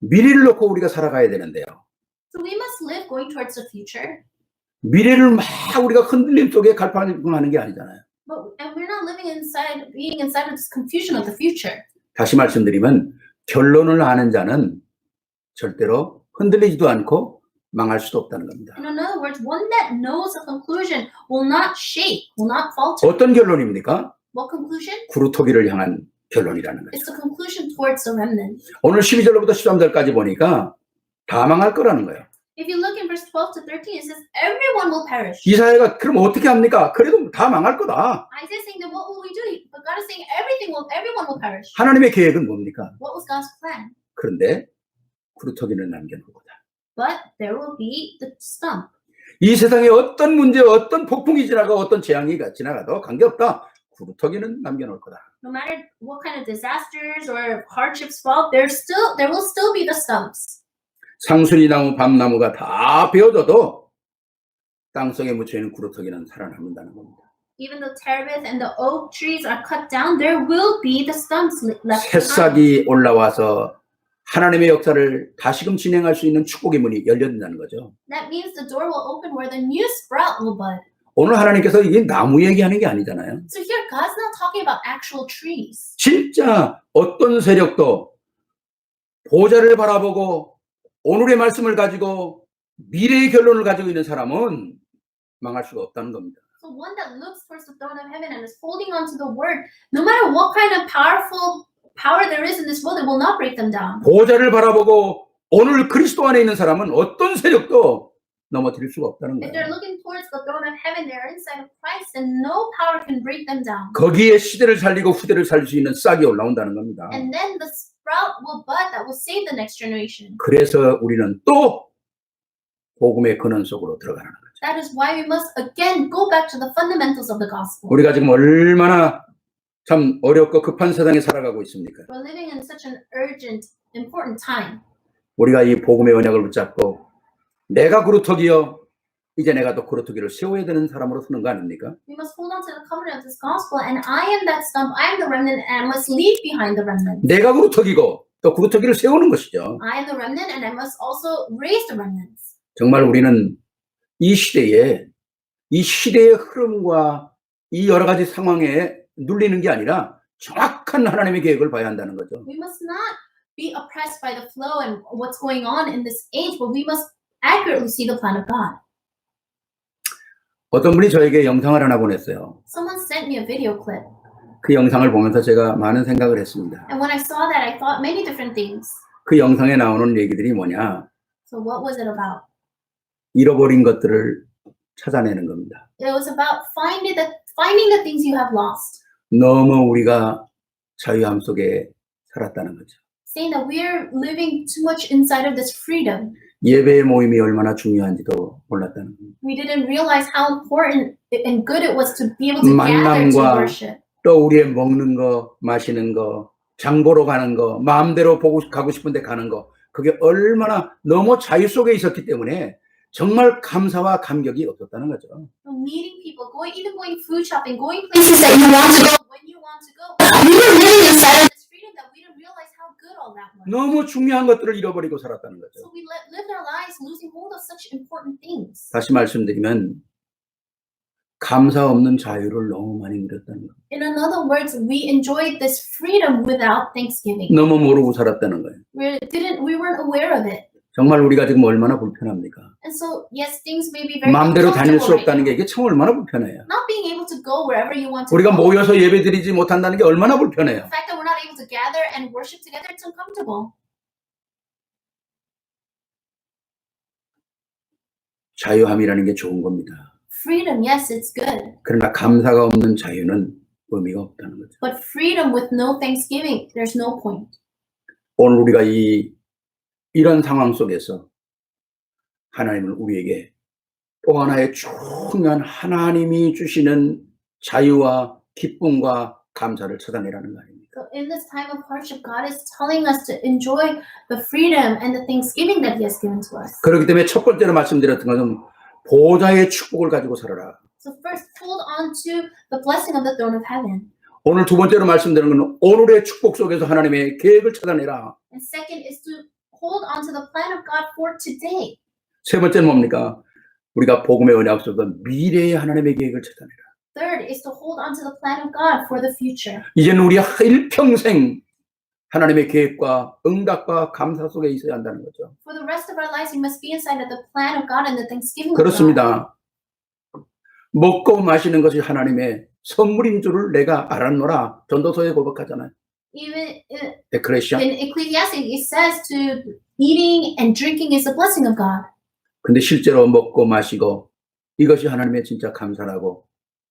미래를 놓고 우리가 살아가야 되는데요. so we must live going towards the future, 미래를 막 우리가 흔들림 속에 갈팡하는 게 아니잖아요. and we're not being inside of this confusion of the future. 다시 말씀드리면 결론을 아는 자는 절대로 흔들리지도 않고 망할 수도 없다는 겁니다. In other words, one that knows the conclusion will not shake, will not falter. 어떤 결론입니까? What conclusion? 구루토기를 향한 결론이라는 거죠. It's the conclusion towards the remnant. 오늘 12절부터 13절까지 보니까 다 망할 거라는 거예요. If you look in verse 12 to 13, it says everyone will perish. 이사야가 그럼 어떻게 합니까? 그래도 다 망할 거다. Isaiah is saying that what will we do? But God is saying everyone will perish. 하나님의 계획은 뭡니까? What was God's plan? 그런데 구루토기는 남겨놓을 거다. But there will be the stump. 이 세상에 어떤 문제, 어떤 폭풍이 지나가고 어떤 재앙이 지나가도 관계없다. 구루토기는 남겨놓을 거다. No matter what kind of disasters or hardships fall, there will still be the stumps. 상수리 나무, 밤나무가 다 베어져도 땅속에 묻혀있는 구루토기는 살아남는다는 겁니다. Even the terebinth and the oak trees are cut down, there will be the stumps left behind. 새싹이 올라와서 하나님의 역사를 다시금 진행할 수 있는 축복의 문이 열려진다는 거죠. That means the door will open where the new sprout will bud. 오늘 하나님께서 이게 나무 얘기하는 게 아니잖아요. So here, God's not talking about actual trees. 진짜 어떤 세력도 보좌를 바라보고 오늘의 말씀을 가지고 미래의 결론을 가지고 있는 사람은 망할 수가 없다는 겁니다. So So one that looks towards the throne of heaven and is holding on to the word, no matter what kind of powerful power there is in this world, it will not break them down. 보좌를 바라보고 오늘 그리스도 안에 있는 사람은 어떤 세력도 넘어뜨릴 수가 없다는 If 거예요. they're looking towards the throne of heaven, they're inside of Christ, and no power can break them down. 거기에 시대를 살리고 후대를 살릴 수 있는 싹이 올라온다는 겁니다. And then the sprout will bud that will save the next generation. 그래서 우리는 또 복음의 근원 속으로 들어가는 거죠. That is why we must again go back to the fundamentals of the gospel. 우리가 지금 얼마나 참 어렵고 급한 세상에 살아가고 있습니까? We're living in such an urgent, important time. 우리가 이 복음의 언약을 붙잡고 내가 그루터기여 이제 내가 또 그루터기를 세워야 되는 사람으로 서는 거 아닙니까? We must hold on to the covenant of this gospel, and I am that stump, I am the remnant, and I must leave behind the remnant. 내가 그루터기고 또 그루터기를 세우는 것이죠. I am the remnant, and I must also raise the remnants. 정말 우리는 이 시대의 흐름과 이 여러 가지 상황에 눌리는 게 아니라 정확한 하나님의 계획을 봐야 한다는 거죠. We must not be oppressed by the flow and what's going on in this age, but we must accurately see the plan of God. 어떤 분이 저에게 영상을 하나 보냈어요. Someone sent me a video clip, 그 영상을 보면서 제가 많은 생각을 했습니다. and when I saw that, I thought many different things. 그 영상에 나오는 얘기들이 뭐냐? So what was it about? 잃어버린 것들을 찾아내는 겁니다. It was about finding the things you have lost. 너무 우리가 자유함 속에 살았다는 거죠. Saying that we're living too much inside of this freedom. 예배의 모임이 얼마나 중요한지도 몰랐다는 겁니다. We didn't realize how important and good it was to be able to gather to 만남과 worship. 또 우리의 먹는 거, 마시는 거, 장 보러 가는 거, 마음대로 가고 싶은데 가는 거, 그게 얼마나 너무 자유 속에 있었기 때문에 정말 감사와 감격이 없었다는 거죠. Meeting people, even going food shopping, going places that you want to go when you want to go. We were living inside of this freedom that we didn't realize how good all that was. 너무 중요한 것들을 잃어버리고 살았다는 거죠. So we lived our lives losing hold of such important things. 다시 말씀드리면 감사 없는 자유를 너무 많이 누렸다는 거예요. In other words, we enjoyed this freedom without thanksgiving. 너무 모르고 살았다는 거예요. We weren't aware of it. 정말 우리가 지금 얼마나 불편합니까? And so, yes, things may be very 마음대로 다닐 수 uncomfortable 없다는 게 right 이게 참 얼마나 불편해요. now. Not being able to go wherever you want to 우리가 go. 모여서 예배드리지 못한다는 게 얼마나 불편해요. The fact that we're not able to gather and worship together, it's uncomfortable. 자유함이라는 게 좋은 겁니다. Freedom, yes, it's good. 그러나 감사가 없는 자유는 의미가 없다는 거죠. But freedom with no thanksgiving, there's no point. 오늘 우리가 이런 상황 속에서 하나님은 우리에게 또 하나의 중요한 하나님이 주시는 자유와 기쁨과 감사를 찾아내라는 거 아닙니까? So in this time of hardship, God is telling us to enjoy the freedom and the thanksgiving that He has given to us. 그렇기 때문에 첫 번째로 말씀드렸던 것은 보좌의 축복을 가지고 살아라. So first, hold on to the blessing of the throne of heaven. 오늘 두 번째로 말씀드리는 것은 오늘의 축복 속에서 하나님의 계획을 찾아내라. And second is to hold on to the plan of God for today. 세 번째는 뭡니까? 우리가 복음의 언약 속에서 미래의 하나님의 계획을 찾아내라. Third is to hold on to the plan of God for the future. 이제는 우리 일평생 하나님의 계획과 응답과 감사 속에 있어야 한다는 거죠. For the rest of our lives, we must be inside of the plan of God and the thanksgiving of God. 그렇습니다. 먹고 마시는 것이 하나님의 선물인 줄을 내가 알았노라. 전도서에 고백하잖아요. Even 데크레시아. in Ecclesiastes, it says to eating and drinking is a blessing of God. 근데 실제로 먹고 마시고 이것이 하나님의 진짜 감사라고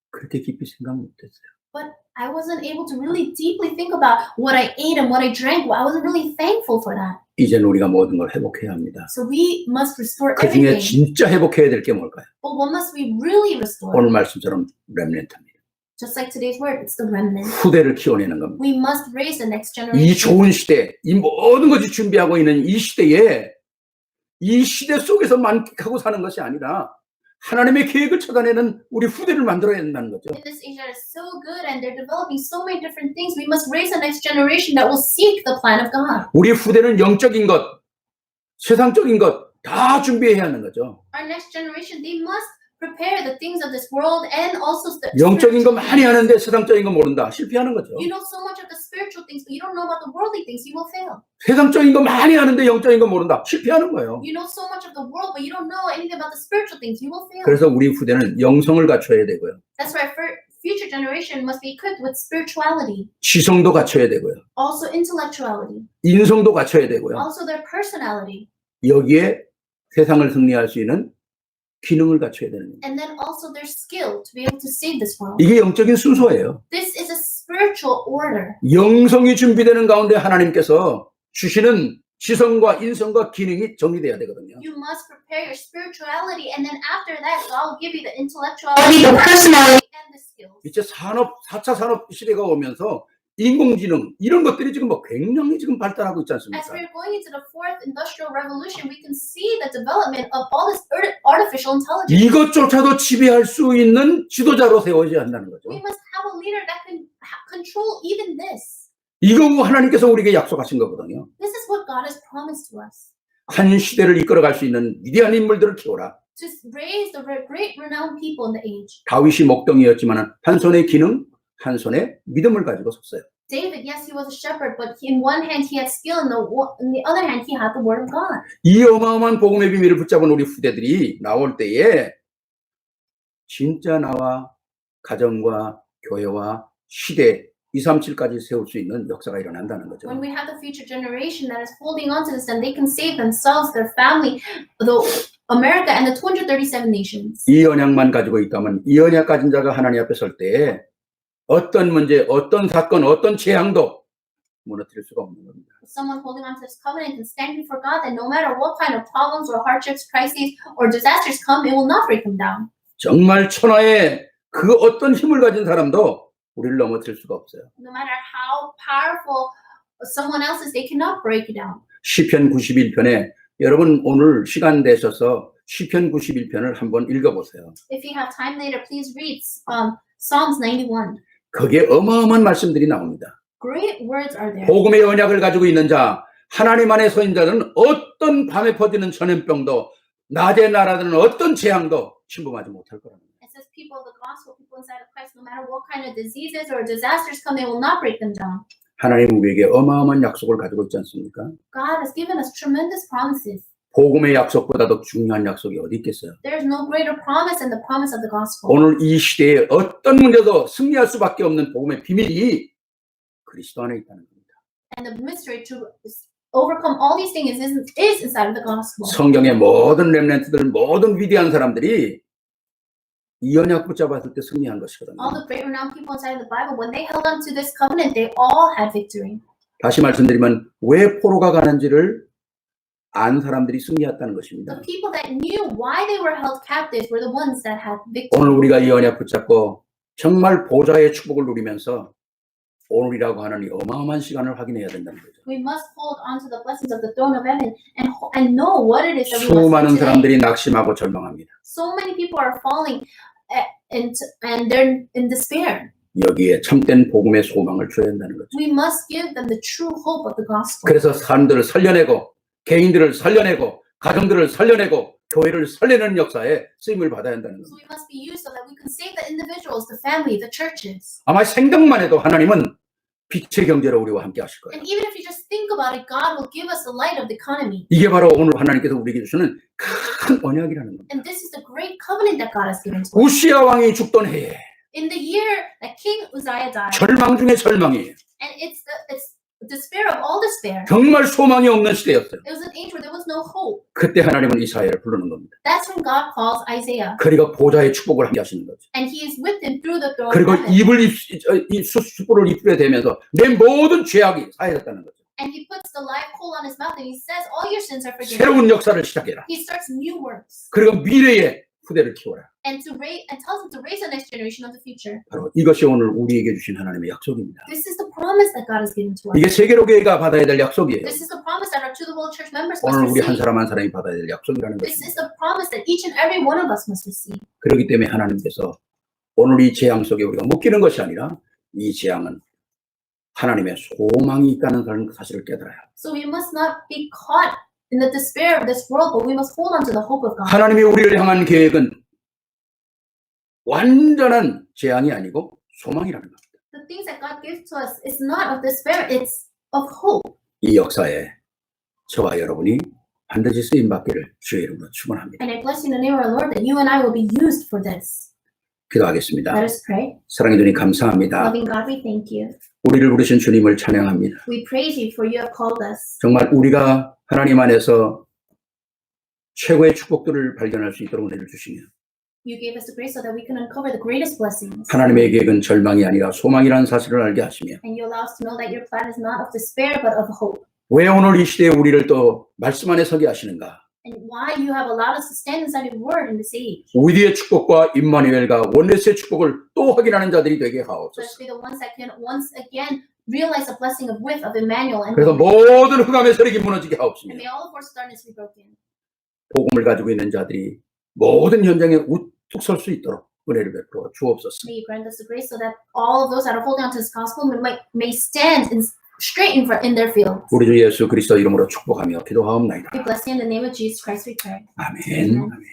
그렇게 깊이 생각 못했어요. But I wasn't able to really deeply think about what I ate and what I drank. I wasn't really thankful for that. 이제는 우리가 모든 걸 회복해야 합니다. So we must restore 그 중에 everything. 진짜 회복해야 될 게 뭘까요? But what must we really restore? 오늘 말씀처럼 렘넌트입니다. Just like today's word, it's the remnant. 후대를 키워내는 겁니다. We must raise the next 이 generation. 좋은 시대, 이 모든 것이 준비하고 있는 이 시대에 이 시대 속에서 만끽하고 사는 것이 아니라 하나님의 계획을 찾아내는 우리 후대를 만들어야 된다는 거죠. In this age that is so good and they're developing so many different things, we must raise the next generation that will seek the plan of God. 우리 후대는 영적인 것, 세상적인 것 다 준비해야 하는 거죠. Our next generation, they must prepare the things of this world and also the 영적인 거 spiritual 많이 things. 하는데 세상적인 거 모른다. 실패하는 거죠. You know so much of the spiritual things, but you don't know about the worldly things, you will fail. 세상적인 거 많이 하는데 영적인 거 모른다. 실패하는 거예요. You know so much of the world, but you don't know anything about the spiritual things, you will fail. 그래서 우리 후대는 영성을 갖춰야 되고요. That's why future generation must be equipped with spirituality, 지성도 갖춰야 되고요. also intellectuality, 인성도 갖춰야 되고요. also their personality, 여기에 세상을 승리할 수 있는 기능을 갖춰야 되는 겁니다. and then also their skill to be able to save this world. 이게 영적인 순서예요. This is a spiritual order. 영성이 준비되는 가운데 하나님께서 주시는 지성과 인성과 기능이 정리돼야 되거든요. You must prepare your spirituality, and then after that, God will give you the intellectuality, the personality, and the skills. 이제 4차 산업 시대가 오면서 인공지능 이런 것들이 지금 뭐 굉장히 지금 발달하고 있지 As 않습니까? we're going into the fourth industrial revolution, we can see the development of all this artificial intelligence. 이것조차도 지배할 수 있는 지도자로 세워져야 한다는 거죠. We must have a leader that can control even this. 이거 하나님께서 우리에게 약속하신 거거든요. This is what God has promised to us. 한 시대를 이끌어갈 수 있는 위대한 인물들을 키워라. To raise the great renowned people in the age. 다윗이 목동이었지만 한 손에 기능, 한 손에 믿음을 가지고 섰어요. David, yes, he was a shepherd, but in one hand he had skill, and in the other hand he had the word of God. 이 어마어마한 복음의 비밀을 붙잡은 우리 후대들이 나올 때에 진짜 나와 가정과 교회와 시대 237까지 세울 수 있는 역사가 일어난다는 거죠. When we have the future generation that is holding on to this, then they can save themselves, their family, the America, and the 237 nations. 이 언약만 가지고 있다면 이 언약 가진 자가 하나님 앞에 설 때에 어떤 문제, 어떤 사건, 어떤 재앙도 무너뜨릴 수가 없는 겁니다. Someone holding on to this covenant and standing before God, that no matter what kind of problems or hardships, crises, or disasters come, it will not break them down. 정말 천하의 그 어떤 힘을 가진 사람도 우리를 넘어뜨릴 수가 없어요. No matter how powerful someone else is, they cannot break it down. 시편 91편에 여러분 오늘 시간 되셔서 시편 91편을 한번 읽어보세요. If you have time later, please read Psalms 91. 거기에 어마어마한 말씀들이 나옵니다. Great words are there. 복음의 언약을 가지고 있는 자, 하나님 안에 서 있는 자들은 어떤 밤에 퍼지는 전염병도 낮에 날아드는 어떤 재앙도 침범하지 못할 거라는 거예요. It says people of the gospel, people inside of Christ, no matter what kind of diseases or disasters come, they will not break them down. 하나님 우리에게 어마어마한 약속을 가지고 있지 않습니까? God has given us tremendous promises. 복음의 약속보다 더 중요한 약속이 어디 있겠어요? There is no greater promise than the promise of the gospel. 오늘 이 시대에 어떤 문제도 승리할 수밖에 없는 복음의 비밀이 그리스도 안에 있다는 겁니다. And the mystery to overcome all these things is inside of the gospel. 성경의 모든 렘넌트들, 모든 위대한 사람들이 이 언약 붙잡았을 때 승리한 것이거든요. All the great renowned people inside of the Bible, when they held on to this covenant, they all had victory. 다시 말씀드리면 왜 포로가 가는지를 안 사람들이 승리했다는 것입니다. The people that knew why they were held captive were the ones that had victory. 오늘 우리가 이 언약 붙잡고 정말 보좌의 축복을 누리면서 오늘이라고 하는 이 어마어마한 시간을 확인해야 된다는 거죠. We must hold on to the blessings of the throne of heaven and know what it is that we must 수많은 do today. 사람들이 낙심하고 절망합니다. So many people are falling and they're in despair. 여기에 참된 복음의 소망을 줘야 한다는 거죠. We must give them the true hope of the gospel. 그래서 사람들을 살려내고 개인들을 살려내고 가정들을 살려내고 교회를 살려내는 역사에 쓰임을 받아야 한다는 So 겁니다. we must be used so that we can save the individuals, the family, the churches. 아마 생각만 해도 하나님은 빛의 경제로 우리와 함께 하실 거예요. And even if you just think about it, God will give us the light of the economy. 이게 바로 오늘 하나님께서 우리에게 주시는 큰 언약이라는 겁니다. And this is the great covenant that God has given to us. 우시아 왕이 죽던 해에 In the year that King Uzziah died, 절망 중에 절망이에요. and it's despair of all despair. 정말 소망이 없는 시대였어요. It was an age where there was no hope. 그때 하나님은 이사야를 부르는 겁니다. That's when God calls Isaiah, 그리고 보좌의 축복을 함께 하시는 거죠. and He is with him through the throne of 그리고 heaven. 숯불을 입에 대면서 내 모든 죄악이 사해졌다는 거죠. And He puts the live coal on His mouth, and He says, "All your sins are forgiven." 새로운 역사를 시작해라. He starts new works, 그리고 미래의 후대를 키워라. and tells him to raise the next generation of the future. 바로 이것이 오늘 우리에게 주신 하나님의 약속입니다. This is the promise that God has given to us. 이게 세계로 교회가 받아야 될 약속이에요. This is the promise that our to the world church members must 오늘 우리 한 receive. 사람 한 사람이 받아야 될 약속이라는 This 것입니다. is the promise that each and every one of us must receive. 그렇기 때문에 하나님께서 오늘 이 재앙 속에 우리가 묶이는 것이 아니라 이 재앙은 하나님의 소망이 있다는 사실을 깨달아요. So we must not be caught in the despair of this world, but we must hold on to the hope of God. 하나님이 우리를 향한 계획은 완전한 재앙이 아니고 소망이라는 겁니다. The things that God gives to us is not of despair, it's of hope. 이 역사에 저와 여러분이 반드시 쓰임받기를 주의 이름으로 축원합니다. And I bless you in the name of our Lord that you and I will be used for this. 기도하겠습니다. Let us pray. 사랑해 주님 감사합니다. Loving God, we thank you. 우리를 부르신 주님을 찬양합니다. We praise you for you have called us. 정말 우리가 하나님 안에서 최고의 축복들을 발견할 수 있도록 은혜를 주시며 You gave us the grace so that we can uncover the greatest blessings. 하나님의 계획은 절망이 아니라 소망이라는 사실을 알게 하시며 And you allow us to know that your plan is not of despair but of hope. 왜 오늘 이 시대에 우리를 또 말씀 안에 서게 하시는가? And why you have allowed us to stand inside your word in this age. 우리의 축복과 임마누엘과 원네스의 축복을 또 확인하는 자들이 되게 하옵소서. Especially the ones that can once again realize the blessing of with of Emmanuel and 그래서 모든 흑암의 세력이 무너지게 and 하옵소서. may all the forces of darkness be broken. 복음을 가지고 있는 자들이 모든 현장에 우뚝 설 수 있도록 은혜를 베풀어 주옵소서. May you grant us the grace so that all of those that are holding on to this gospel may stand straight in their field. 우리 주 예수 그리스도 이름으로 축복하며 기도하옵나이다. We bless you in the name of Jesus Christ we pray. 아멘. Amen. 아멘.